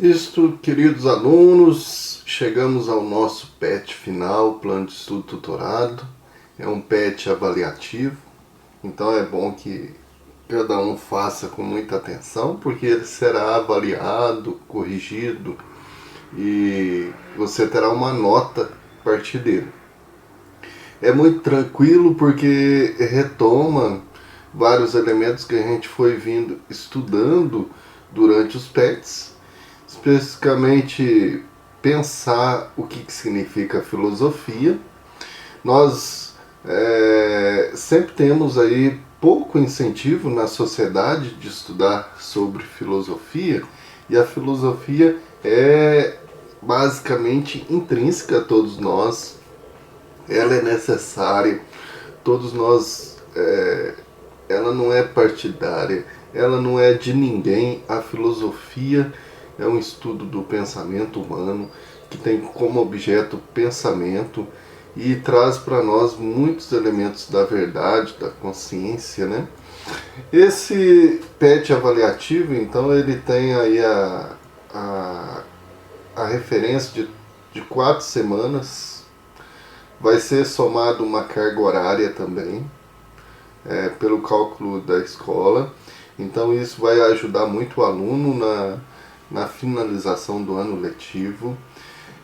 Isto, queridos alunos, chegamos ao nosso PET final, Plano de Estudo Tutorado. É um PET avaliativo, então é bom que cada um faça com muita atenção, porque ele será avaliado, corrigido e você terá uma nota a partir dele. É muito tranquilo porque retoma vários elementos que a gente foi vindo estudando durante os PETs, especificamente pensar o que significa filosofia. Nós sempre temos aí pouco incentivo na sociedade de estudar sobre filosofia, e a filosofia é basicamente intrínseca a todos nós, ela é necessária, todos nós, ela não é partidária, ela não é de ninguém. A filosofia é um estudo do pensamento humano que tem como objeto o pensamento e traz para nós muitos elementos da verdade, da consciência, né? Esse PET avaliativo, então, ele tem aí a referência de 4 semanas, vai ser somado uma carga horária também, pelo cálculo da escola. Então isso vai ajudar muito o aluno na finalização do ano letivo.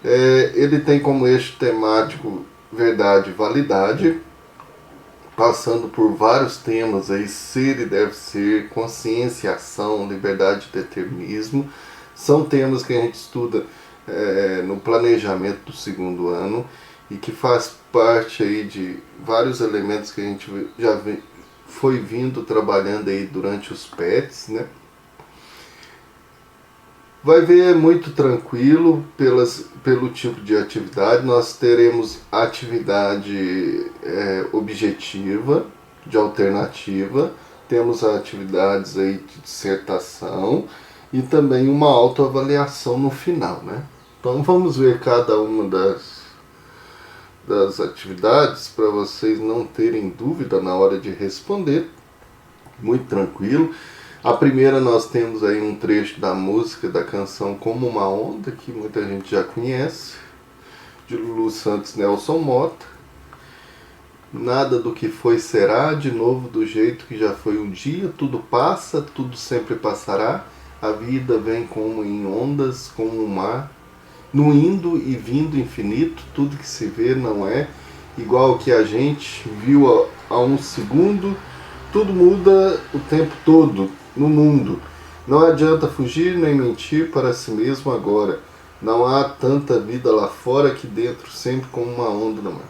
Ele tem como eixo temático verdade e validade, passando por vários temas aí: ser e deve ser, consciência e ação, liberdade e determinismo. São temas que a gente estuda no planejamento do segundo ano e que faz parte aí de vários elementos que a gente já foi vindo trabalhando aí durante os PETs, né? Vai ver muito tranquilo pelo tipo de atividade. Nós teremos atividade objetiva, de alternativa, temos atividades aí de dissertação e também uma autoavaliação no final, né? Então vamos ver cada uma das atividades para vocês não terem dúvida na hora de responder. Muito tranquilo. A primeira, nós temos aí um trecho da música da canção Como uma Onda, que muita gente já conhece, de Lulu Santos e Nelson Motta. Nada do que foi será, de novo do jeito que já foi um dia, tudo passa, tudo sempre passará, a vida vem como em ondas, como um mar, no indo e vindo infinito, tudo que se vê não é igual ao que a gente viu há um segundo, tudo muda o tempo todo no mundo. Não adianta fugir nem mentir para si mesmo agora. Não há tanta vida lá fora que dentro, sempre como uma onda no mar.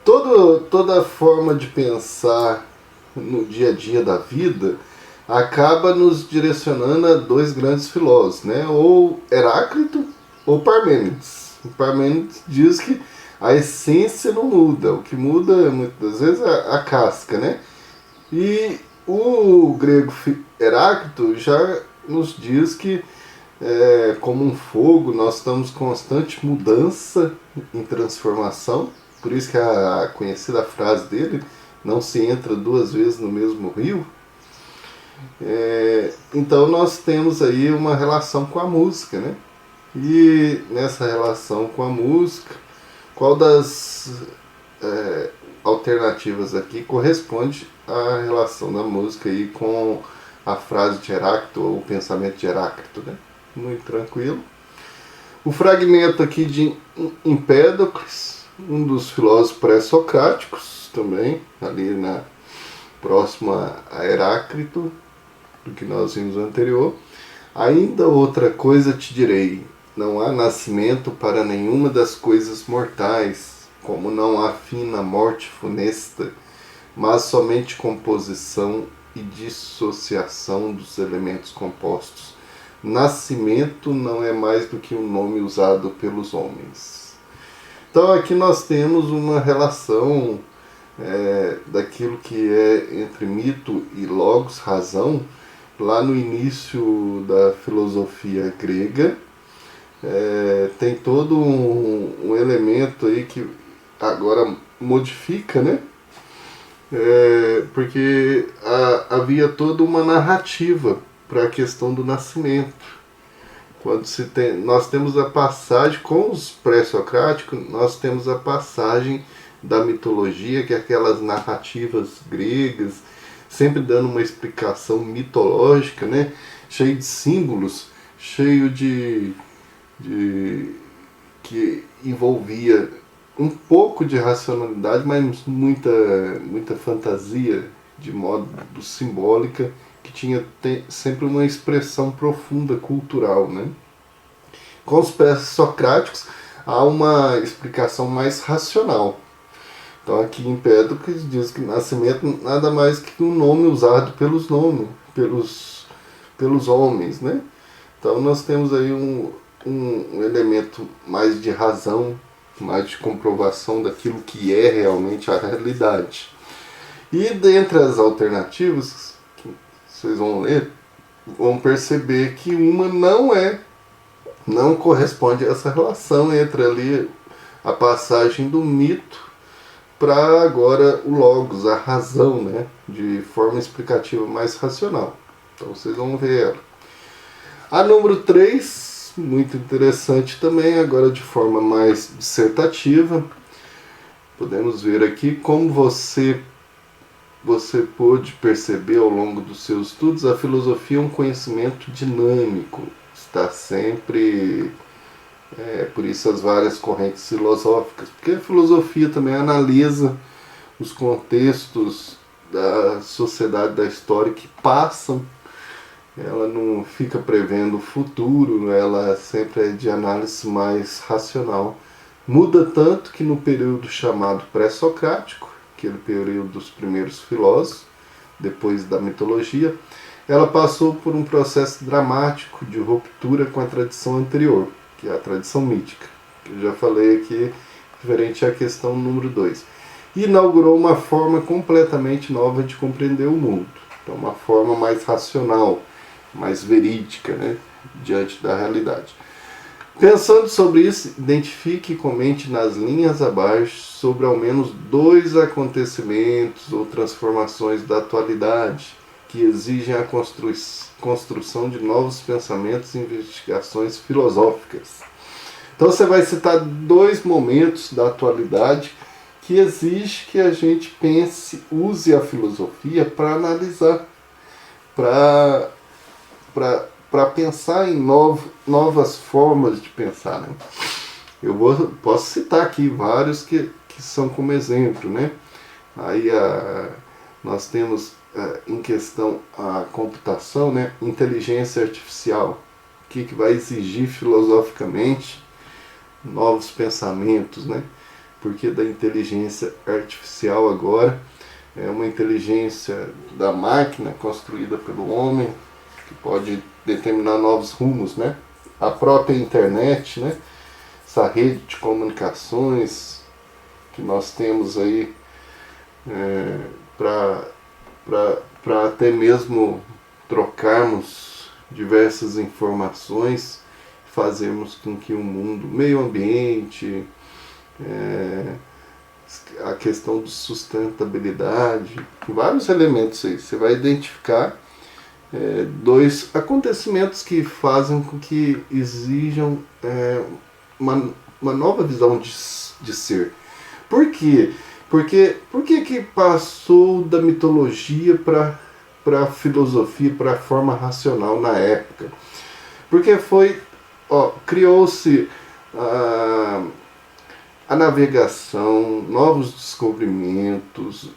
Toda forma de pensar no dia a dia da vida acaba nos direcionando a dois grandes filósofos, né? Ou Heráclito ou Parmênides. Parmênides diz que a essência não muda, o que muda muitas vezes é a casca, né? E o grego Heráclito já nos diz que, como um fogo, nós estamos em constante mudança, em transformação. Por isso que a conhecida frase dele: não se entra duas vezes no mesmo rio. Então nós temos aí uma relação com a música, né? E nessa relação com a música, qual das alternativas aqui corresponde à relação da música aí com a frase de Heráclito, ou o pensamento de Heráclito, né? Muito tranquilo. O fragmento aqui de Empédocles, um dos filósofos pré-socráticos também, ali próximo a Heráclito, do que nós vimos anterior. Ainda outra coisa te direi, não há nascimento para nenhuma das coisas mortais, como não há fim na morte funesta, mas somente composição e dissociação dos elementos compostos. Nascimento não é mais do que um nome usado pelos homens. Então aqui nós temos uma relação daquilo que é entre mito e logos, razão, lá no início da filosofia grega. Tem todo um elemento aí que agora modifica, né? Porque havia toda uma narrativa para a questão do nascimento. nós temos a passagem com os pré-socráticos, nós temos a passagem da mitologia, que é aquelas narrativas gregas, sempre dando uma explicação mitológica, né? Cheio de símbolos, cheio de que envolvia um pouco de racionalidade, mas muita fantasia, de modo simbólica, que tinha sempre uma expressão profunda cultural, né? Com os pré-socráticos há uma explicação mais racional. Então aqui em Empédocles diz que nascimento nada mais que um nome usado pelos homens, né? Então nós temos aí um elemento mais de razão, mais de comprovação daquilo que é realmente a realidade. E dentre as alternativas, que vocês vão ler, vão perceber que uma não corresponde a essa relação entre ali a passagem do mito para agora o logos, a razão, né, de forma explicativa mais racional. Então vocês vão ver ela. A número 3, muito interessante também, agora de forma mais dissertativa. Podemos ver aqui como você pôde perceber ao longo dos seus estudos, a filosofia é um conhecimento dinâmico, está sempre, por isso as várias correntes filosóficas, porque a filosofia também analisa os contextos da sociedade, da história que passam, ela não fica prevendo o futuro, ela sempre é de análise mais racional. Muda tanto que no período chamado pré-socrático, aquele período dos primeiros filósofos, depois da mitologia, ela passou por um processo dramático de ruptura com a tradição anterior, que é a tradição mítica, que eu já falei aqui, referente à questão número 2. E inaugurou uma forma completamente nova de compreender o mundo. Então, uma forma mais racional, mais verídica, né, diante da realidade. Pensando sobre isso, identifique e comente nas linhas abaixo sobre ao menos 2 acontecimentos ou transformações da atualidade que exigem a construção de novos pensamentos e investigações filosóficas. Então você vai citar 2 momentos da atualidade que exige que a gente pense, use a filosofia para analisar, para pensar em novas formas de pensar, né? Posso citar aqui vários que são como exemplo, né? Aí nós temos em questão a computação, né? Inteligência artificial, que vai exigir filosoficamente novos pensamentos, né? Porque da inteligência artificial agora é uma inteligência da máquina construída pelo homem, que pode determinar novos rumos, né? A própria internet, né? Essa rede de comunicações que nós temos aí para até mesmo trocarmos diversas informações, fazermos com que o mundo, meio ambiente, a questão de sustentabilidade, vários elementos aí, você vai identificar 2 acontecimentos que fazem com que exijam uma nova visão de ser. Por quê? Por que passou da mitologia para a filosofia, para a forma racional na época? Porque criou-se a navegação, novos descobrimentos,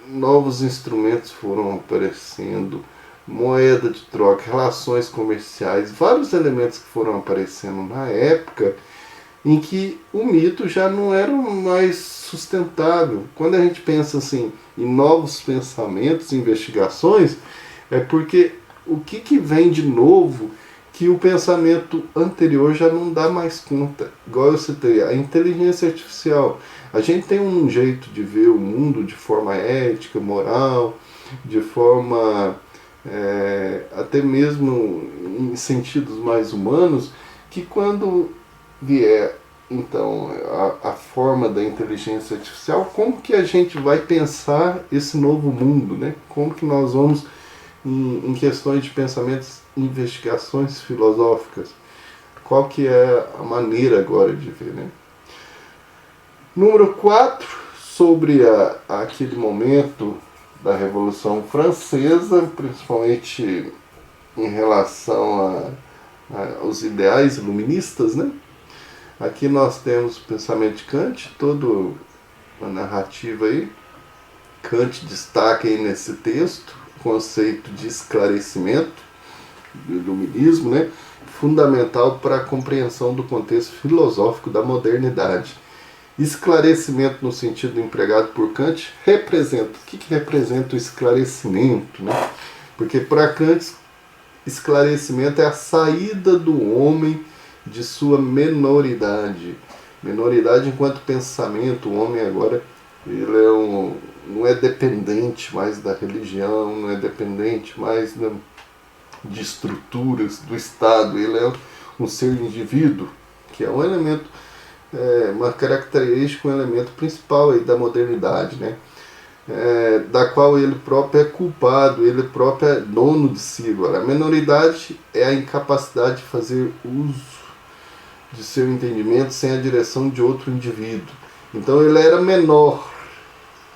novos instrumentos foram aparecendo, moeda de troca, relações comerciais, vários elementos que foram aparecendo na época em que o mito já não era mais sustentável. Quando a gente pensa assim em novos pensamentos, investigações, é porque o que vem de novo que o pensamento anterior já não dá mais conta. Igual eu citei, a inteligência artificial. A gente tem um jeito de ver o mundo de forma ética, moral, de forma até mesmo em sentidos mais humanos, que quando vier então a forma da inteligência artificial, como que a gente vai pensar esse novo mundo, né? Como que nós vamos em questões de pensamentos, investigações filosóficas. qual que é a maneira agora de ver, né? Número 4, sobre aquele momento da Revolução Francesa, principalmente em relação aos ideais iluministas, né? Aqui nós temos o pensamento de Kant, toda a narrativa aí. Kant destaca aí nesse texto o conceito de esclarecimento do iluminismo, né? Fundamental para a compreensão do contexto filosófico da modernidade. Esclarecimento no sentido empregado por Kant representa. O que representa o esclarecimento, né? Porque para Kant, esclarecimento é a saída do homem de sua menoridade. Menoridade enquanto pensamento. O homem agora ele não é dependente mais da religião, não é dependente mais de estruturas do Estado. Ele é um ser indivíduo, que é um elemento, uma característica, um elemento principal aí da modernidade, né? Da qual ele próprio é culpado, ele próprio é dono de si. Agora, a menoridade é a incapacidade de fazer uso de seu entendimento sem a direção de outro indivíduo. Então ele era menor,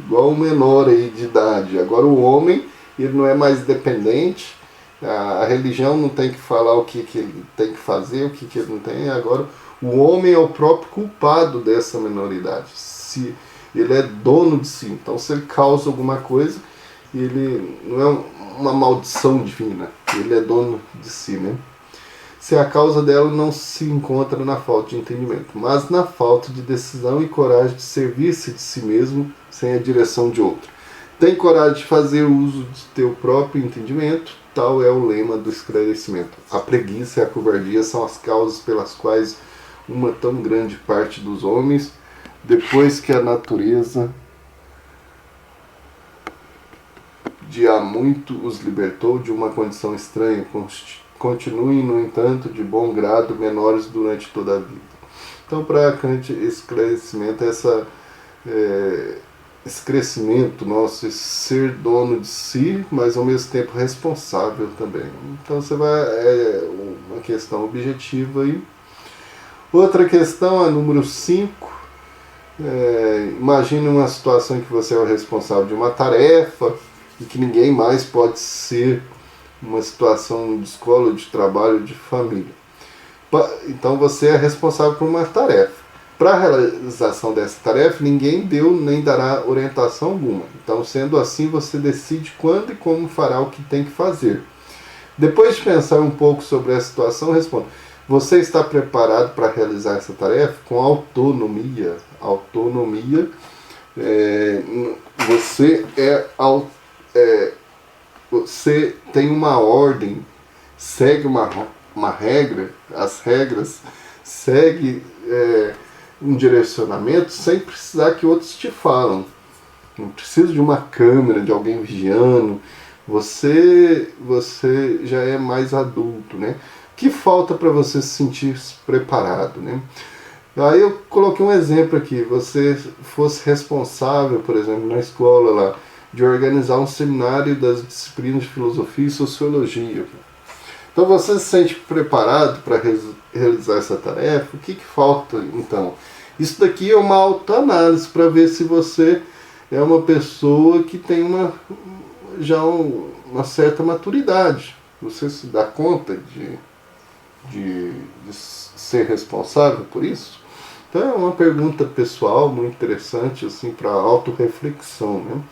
igual um menor aí de idade. Agora o homem, ele não é mais dependente, a religião não tem que falar o que ele tem que fazer, o que ele não tem. Agora o homem é o próprio culpado dessa menoridade. Se ele é dono de si, então se ele causa alguma coisa, ele não é uma maldição divina, ele é dono de si, né? Se a causa dela não se encontra na falta de entendimento, mas na falta de decisão e coragem de servir-se de si mesmo sem a direção de outro. Tem coragem de fazer uso de teu próprio entendimento, tal é o lema do esclarecimento. A preguiça e a covardia são as causas pelas quais uma tão grande parte dos homens, depois que a natureza de há muito os libertou de uma condição estranha, continuem, no entanto, de bom grado menores durante toda a vida. Então, para Kant, esse esclarecimento, esse crescimento nosso, esse ser dono de si, mas ao mesmo tempo responsável também. Então, você vai, uma questão objetiva aí. Outra questão, a número 5. Imagine uma situação em que você é o responsável de uma tarefa e que ninguém mais pode ser, uma situação de escola, de trabalho, de família. Então você é responsável por uma tarefa. Para a realização dessa tarefa, ninguém deu nem dará orientação alguma. Então, sendo assim, você decide quando e como fará o que tem que fazer. Depois de pensar um pouco sobre essa situação, responda: você está preparado para realizar essa tarefa com autonomia? Autonomia, você tem uma ordem, segue uma regra, as regras, segue um direcionamento sem precisar que outros te falam. Não precisa de uma câmera, de alguém vigiando. Você já é mais adulto, né? O que falta para você se sentir preparado, né? Aí eu coloquei um exemplo aqui. Você fosse responsável, por exemplo, na escola lá, de organizar um seminário das disciplinas de filosofia e sociologia. Então você se sente preparado para realizar essa tarefa? O que falta então? Isso daqui é uma autoanálise para ver se você é uma pessoa que tem já uma certa maturidade. Você se dá conta de ser responsável por isso? Então é uma pergunta pessoal muito interessante assim, para autorreflexão, né?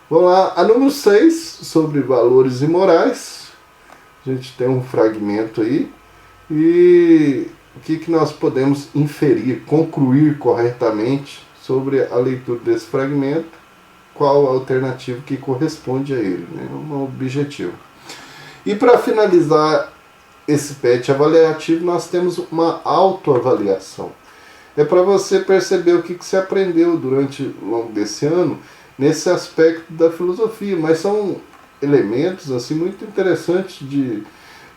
Vamos lá, a número 6, sobre valores e morais. A gente tem um fragmento aí. E o que nós podemos inferir, concluir corretamente sobre a leitura desse fragmento? Qual a alternativa que corresponde a ele, né? Um objetivo. E para finalizar esse PET avaliativo, nós temos uma autoavaliação. É para você perceber o que você aprendeu durante o longo desse ano, nesse aspecto da filosofia, mas são elementos assim muito interessantes,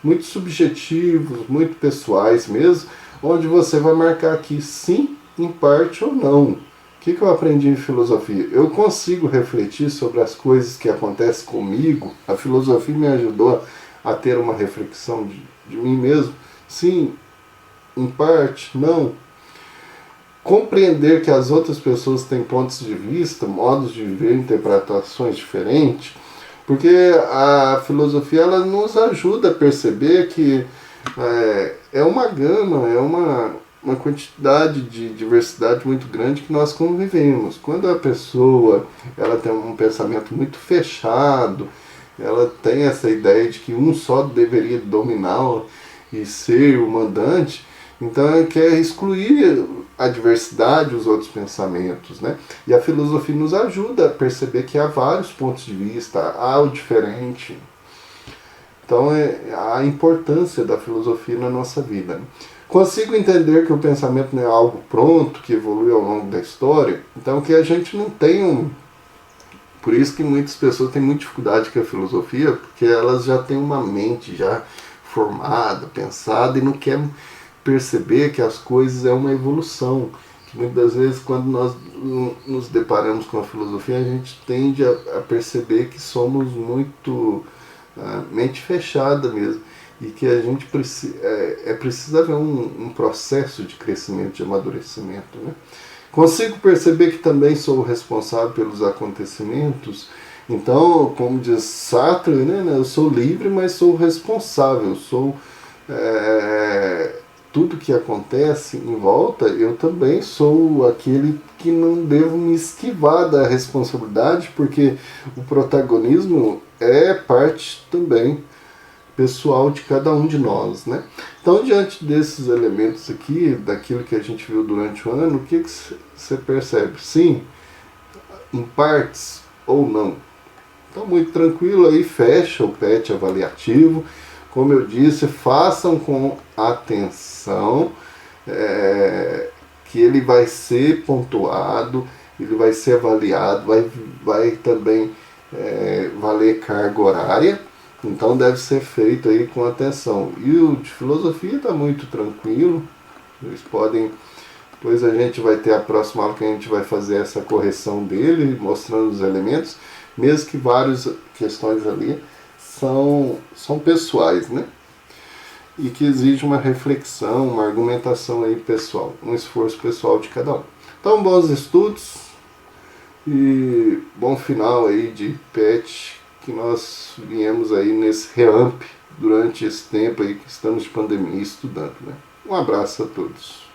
muito subjetivos, muito pessoais mesmo, onde você vai marcar aqui sim, em parte ou não. O que eu aprendi em filosofia? Eu consigo refletir sobre as coisas que acontecem comigo. A filosofia me ajudou a ter uma reflexão de mim mesmo. Sim, em parte? Não. Compreender que as outras pessoas têm pontos de vista, modos de ver, interpretações diferentes, porque a filosofia ela nos ajuda a perceber que é uma gama, é uma quantidade de diversidade muito grande que nós convivemos. Quando a pessoa ela tem um pensamento muito fechado, ela tem essa ideia de que um só deveria dominá-la e ser o mandante, então ela quer excluir a diversidade, os outros pensamentos, né? E a filosofia nos ajuda a perceber que há vários pontos de vista, há o diferente. Então a importância da filosofia na nossa vida, né? Consigo entender que o pensamento não é algo pronto, que evolui ao longo da história, então que a gente não tem um... Por isso que muitas pessoas têm muita dificuldade com a filosofia, porque elas já têm uma mente já formada, pensada, e não querem perceber que as coisas é uma evolução. Que muitas vezes, quando nós nos deparamos com a filosofia, a gente tende a perceber que somos muito mente fechada mesmo, e que a gente precisa haver um processo de crescimento, de amadurecimento, né? Consigo perceber que também sou responsável pelos acontecimentos. Então, como diz Sartre, né, eu sou livre, mas sou responsável. Sou tudo que acontece em volta, eu também sou aquele que não devo me esquivar da responsabilidade, porque o protagonismo é parte também pessoal de cada um de nós, né? Então, diante desses elementos aqui, daquilo que a gente viu durante o ano, o que você percebe? Sim, em partes ou não. Então, muito tranquilo, aí fecha o PET avaliativo. Como eu disse, façam com atenção, que ele vai ser pontuado, ele vai ser avaliado, vai também valer carga horária. Então deve ser feito aí com atenção. E o de filosofia está muito tranquilo. Eles podem... Depois a gente vai ter a próxima aula que a gente vai fazer essa correção dele, mostrando os elementos, mesmo que várias questões ali são pessoais, né? E que exige uma reflexão, uma argumentação aí pessoal, um esforço pessoal de cada um. Então, bons estudos e bom final aí de PET, que nós viemos aí nesse reamp durante esse tempo aí que estamos de pandemia estudando, né? Um abraço a todos.